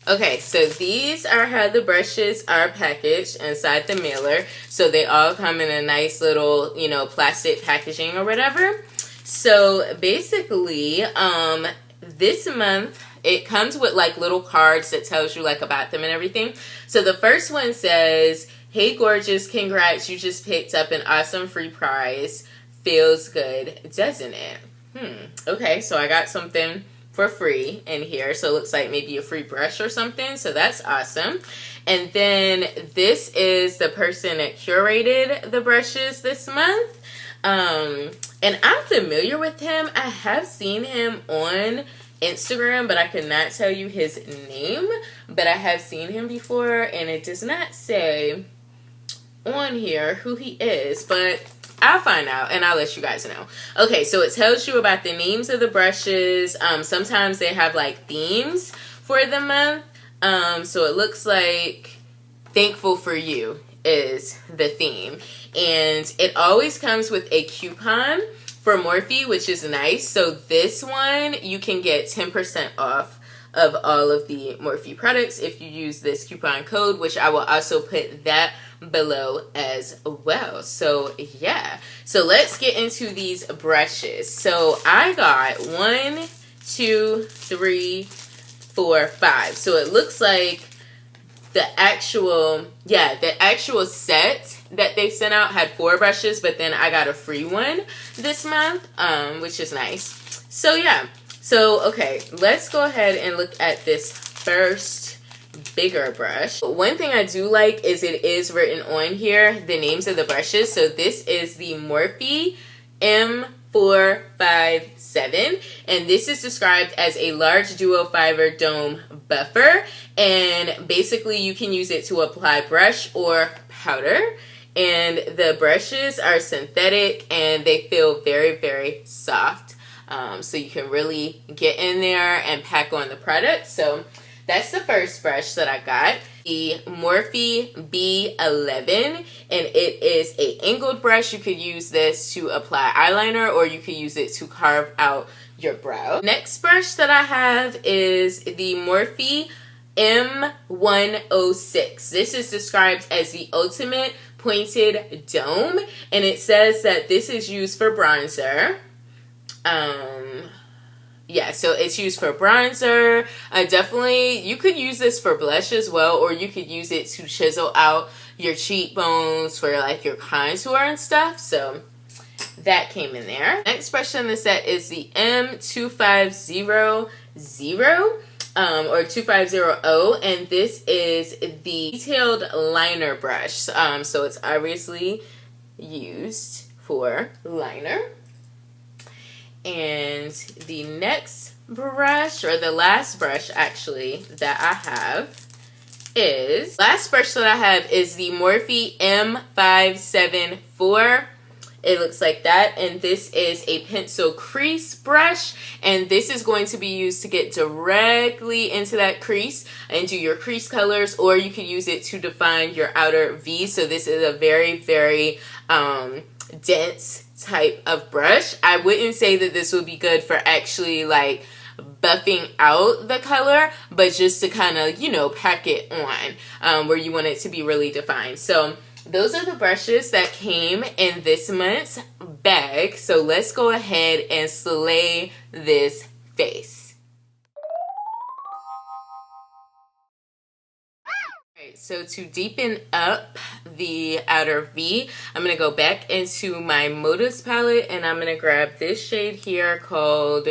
Okay, so these are how the brushes are packaged inside the mailer. So they all come in a nice little, you know, plastic packaging or whatever. So basically, this month it comes with like little cards that tells you like about them and everything. So the first one says, "Hey gorgeous, congrats, you just picked up an awesome free prize. Feels good, doesn't it?" Okay, so I got something for free in here. So it looks like maybe a free brush or something. So that's awesome. And then this is the person that curated the brushes this month. And I'm familiar with him. I have seen him on Instagram, but I could not tell you his name. But I have seen him before, and it does not say on here who he is, but I'll find out and I'll let you guys know. Okay, so it tells you about the names of the brushes. Sometimes they have like themes for the month. So it looks like Thankful for You is the theme. And it always comes with a coupon for Morphe, which is nice. So this one, you can get 10% off of all of the Morphe products if you use this coupon code, which I will also put that below as well. So yeah, so let's get into these brushes. So I got 1, 2, 3, 4, 5. So it looks like the actual set that they sent out had 4 brushes, but then I got a free one this month, which is nice. So yeah, so okay, let's go ahead and look at this first bigger brush. One thing I do like is it is written on here the names of the brushes. So this is the Morphe M457, and this is described as a large duo fiber dome buffer, and basically you can use it to apply brush or powder. And the brushes are synthetic and they feel very, very soft. So you can really get in there and pack on the product. So that's the first brush that I got, the Morphe B11, and it is a angled brush. You could use this to apply eyeliner, or you could use it to carve out your brow. Next brush that I have is the Morphe M106. This is described as the ultimate pointed dome, and it says that this is used for bronzer. Yeah, so it's used for bronzer. Definitely, you could use this for blush as well, or you could use it to chisel out your cheekbones for like your contour and stuff. So that came in there. Next brush on the set is the M2500 or 2500, and this is the detailed liner brush. So it's obviously used for liner. And the next brush, or the last brush actually that I have is, last brush that I have is the Morphe M574. It looks like that, and this is a pencil crease brush, and this is going to be used to get directly into that crease and do your crease colors, or you could use it to define your outer V. So this is a very, very dense type of brush. I wouldn't say that this would be good for actually like buffing out the color, but just to kind of, you know, pack it on where you want it to be really defined. So those are the brushes that came in this month's bag. So let's go ahead and slay this face. So to deepen up the outer V, I'm going to go back into my Modus palette, and I'm going to grab this shade here called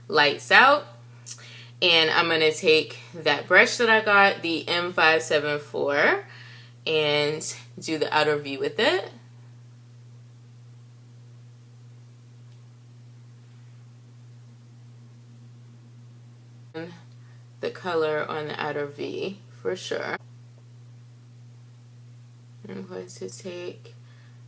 Lights Out. And I'm going to take that brush that I got, the M574, and do the outer V with it. The color on the outer V for sure. I'm going to take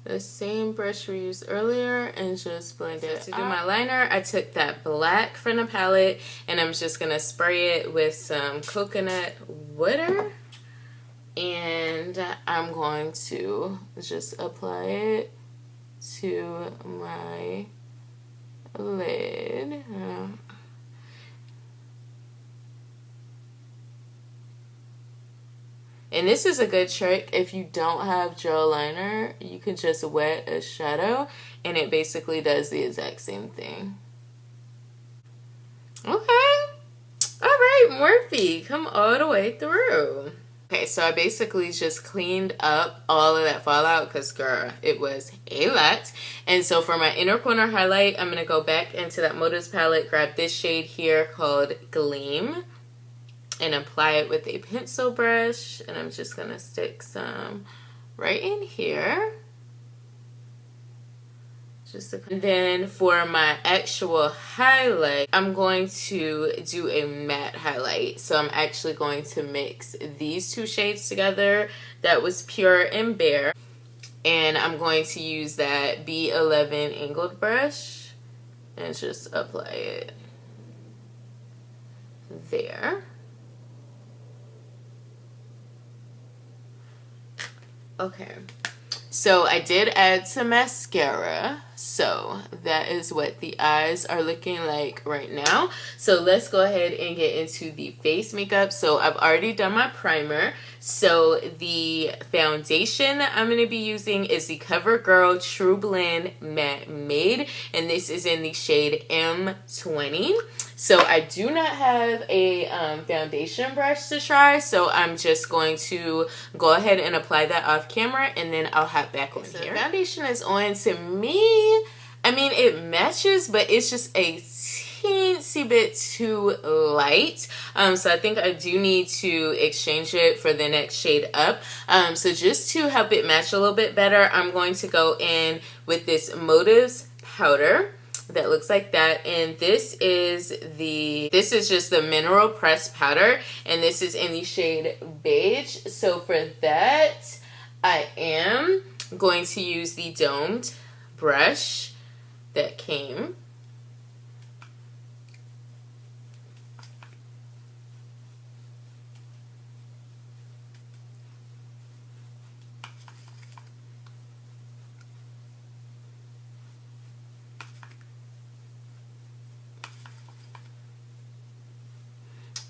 the same brush we used earlier and just blend it. To do my liner, I took that black from the palette, and I'm just going to spray it with some coconut water. And I'm going to just apply it to my lid. And this is a good trick. If you don't have gel liner, you can just wet a shadow and it basically does the exact same thing. Okay. All right, Morphe, come all the way through. Okay, so I basically just cleaned up all of that fallout because, girl, it was a lot. And so for my inner corner highlight, I'm going to go back into that Motives palette, grab this shade here called Gleam, and apply it with a pencil brush. And I'm just going to stick some right in here. And then for my actual highlight, I'm going to do a matte highlight. So I'm actually going to mix these two shades together. That was Pure and Bare. And I'm going to use that B11 angled brush and just apply it there. Okay. So I did add some mascara, so that is what the eyes are looking like right now. So let's go ahead and get into the face makeup. So I've already done my primer. So the foundation I'm going to be using is the CoverGirl True Blend Matte Made, and this is in the shade M20. So I do not have a foundation brush to try, so I'm just going to go ahead and apply that off camera, and then I'll hop back on here. The foundation is on. To me, I mean, it matches, but it's just a teensy bit too light. So I think I do need to exchange it for the next shade up. So just to help it match a little bit better, I'm going to go in with this Motives powder that looks like that, and this is just the mineral pressed powder, and this is in the shade Beige. So for that, I am going to use the domed brush that came.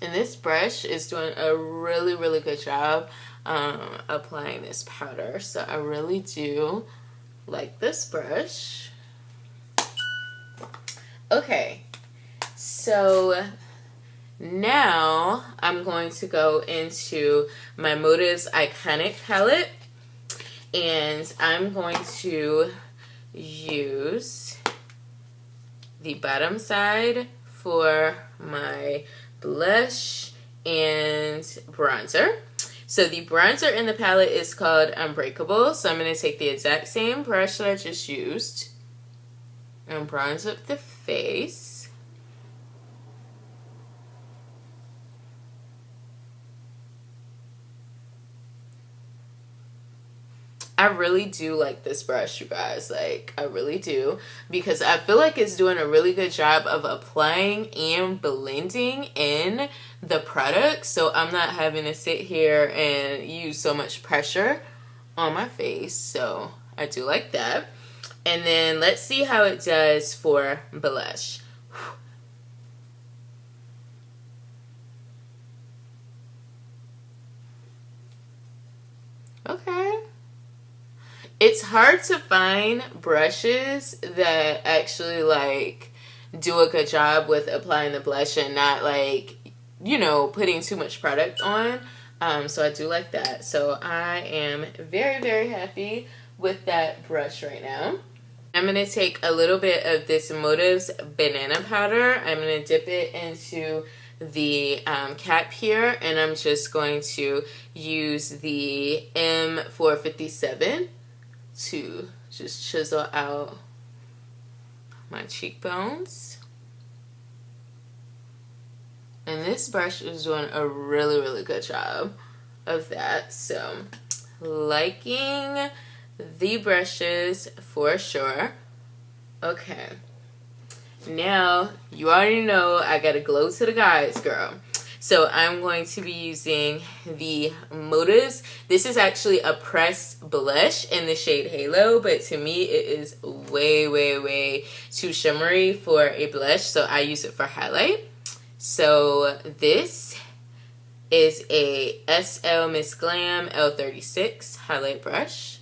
And this brush is doing a really, really good job applying this powder. So I really do like this brush. Okay, so now I'm going to go into my Motives Iconic palette, and I'm going to use the bottom side for my blush and bronzer. So the bronzer in the palette is called Unbreakable. So I'm going to take the exact same brush that I just used and bronze up the face. I really do like this brush, you guys. Like, I really do, because I feel like it's doing a really good job of applying and blending in the product, so I'm not having to sit here and use so much pressure on my face. So I do like that. And then let's see how it does for blush. Okay. It's hard to find brushes that actually like do a good job with applying the blush and not like, you know, putting too much product on. So I do like that. So I am very, very happy with that brush right now. I'm going to take a little bit of this Motives banana powder. I'm going to dip it into the cap here, and I'm just going to use the M457 to just chisel out my cheekbones. And this brush is doing a really, really good job of that. So, liking the brushes for sure. Okay. Now, you already know I gotta glow to the guys, girl. So I'm going to be using the Motives. This is actually a pressed blush in the shade Halo, but to me it is way, way, way too shimmery for a blush, so I use it for highlight. So this is a SL Miss Glam L36 highlight brush.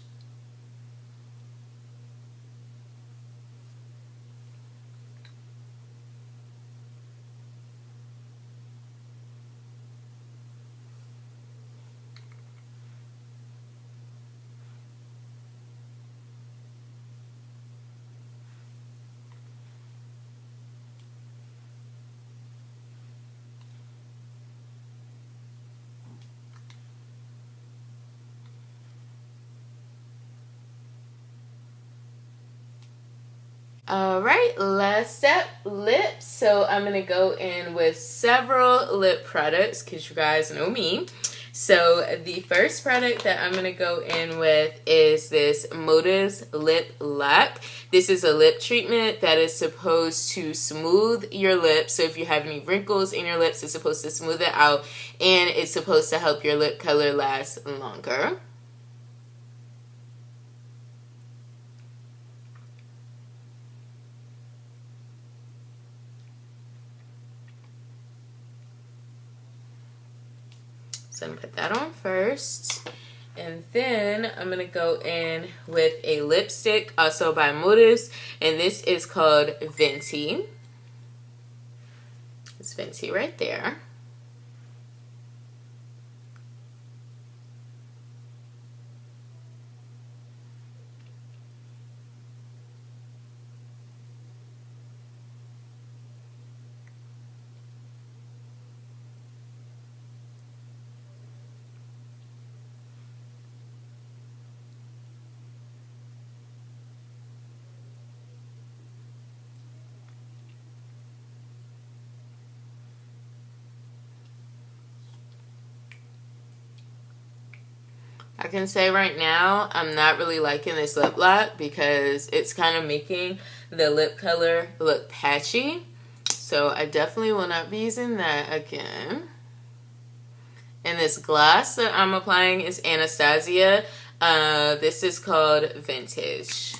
Alright, last step, lips. So I'm going to go in with several lip products because you guys know me. So the first product that I'm going to go in with is this Motives Lip Lock. This is a lip treatment that is supposed to smooth your lips. So if you have any wrinkles in your lips, it's supposed to smooth it out, and it's supposed to help your lip color last longer. So I'm going to put that on first. And then I'm going to go in with a lipstick, also by Motives. And this is called Venti. It's Venti right there. I can say right now, I'm not really liking this lip lock because it's kind of making the lip color look patchy. So I definitely will not be using that again. And this gloss that I'm applying is Anastasia. This is called Vintage.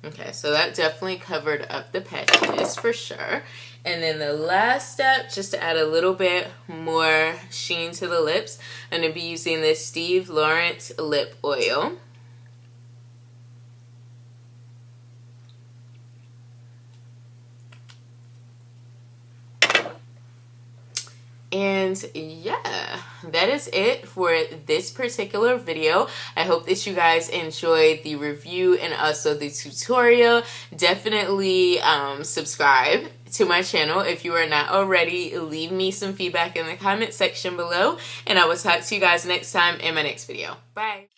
Okay, so that definitely covered up the patches for sure. And then the last step, just to add a little bit more sheen to the lips, I'm going to be using this Steve Laurent lip oil. And yeah, that is it for this particular video. I hope that you guys enjoyed the review and also the tutorial. Definitely subscribe to my channel if you are not already. Leave me some feedback in the comment section below, and I will talk to you guys next time in my next video. Bye.